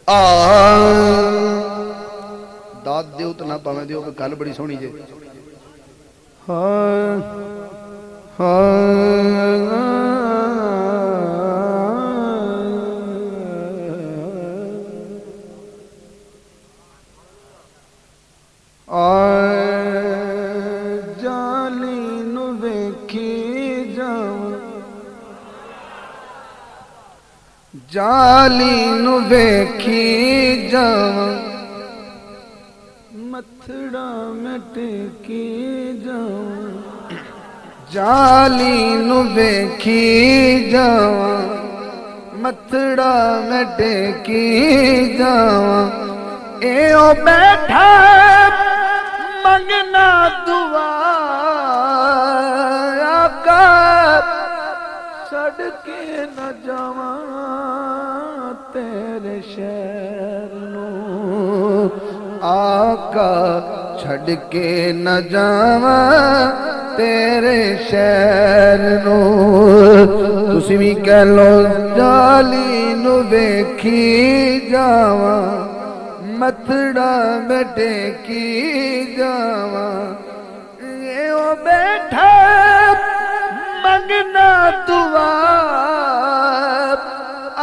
आ दाद दियो तो ना पावे दियो, गल बड़ी सोहनी जे। हाँ जाली नु वेखी जावां, जाली नु वेखी जावां, मथड़ा में टेकी जावां, जाली नु वेखी जावां, मथड़ा में टेकी जावां। ए ओ बैठा मंगना दुआ आका, छड़ के न जावां तेरे शहर नू आका, छड़ के न जावां तेरे शहर नू। तुसी भी कह लो जाली नू वेखी जावां, मथड़ा में टेकी जावां। ये ओ बैठा मंगना दुआ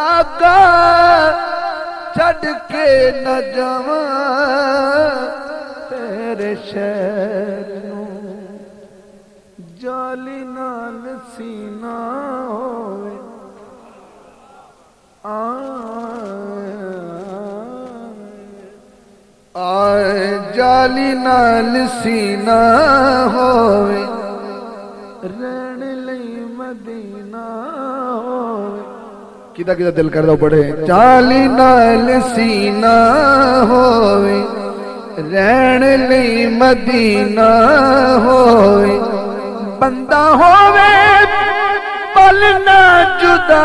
आका, छड़ के न जावां तेरे शहर नू। जाली नाल सीना होवे आए, जाली नाल सीना होवे, रहने लई मदीना होवे। किदा किदा दिल करदा पढ़े। जाली नाल सीना होवे, रहने लई मदीना होवे, बंदा होवे पल ना जुदा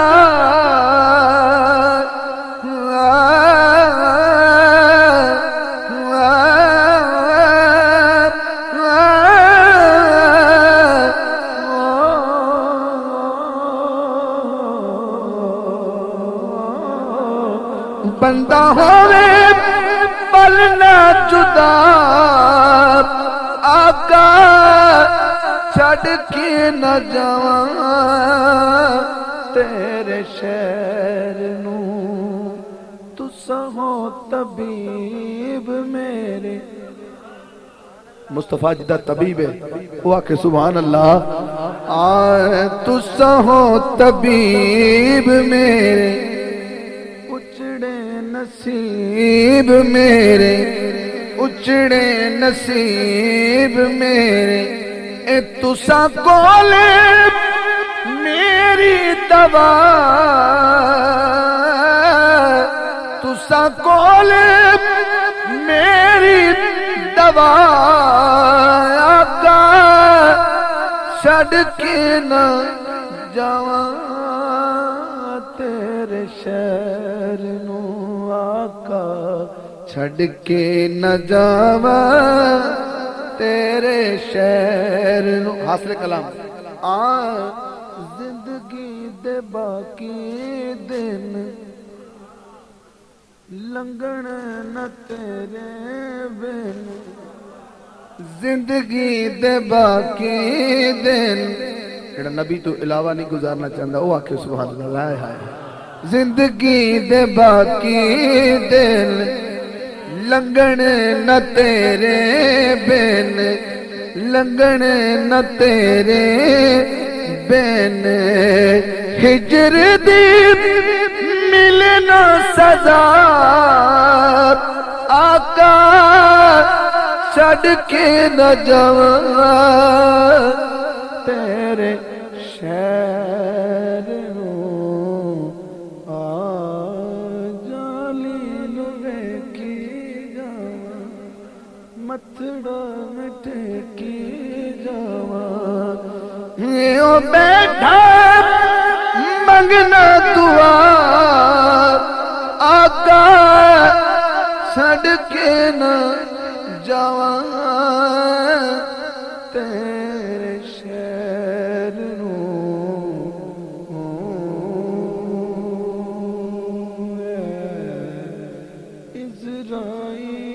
बंदा होवे पल ना जुदा आका, छड़ के न जावां तेरे शहर नू। तुसा हो तबीब मेरे, मुस्तफा जिदा तबीब है वो आखे सुभान अल्लाह। तुसा हो तबीब मेरे, उचड़े नसीब मेरे, उचड़े नसीब मेरे। ए तुसा कोले मेरी दवा, तुसा कोले मेरी दवा आका, छड़ के न जावां तेरे शहर नू आका, छड़ के न जावां तेरे शहर नू। हासिल कलाम जिंदगी दे बाकी दिन लंघण न तेरे बिन, जिंदगी दे बाकी दिन जेड़ा नबी तो इलावा नहीं गुजारना चाहता वो आखे सुभान अल्लाह। हाय जिंदगी दे बाकी दिन लंघण न तेरे बिन, लंघण न तेरे बिन। हिजर दी मिले न सजा आका, छड़ के न जावां तेरे शहर नू। जाली नू वेखी जावां, मथड़ा में टेकी जावां। ओ बैठा मंगना दुआ आका, छड़ के न जावां तेरे शहर नू। इज़राइल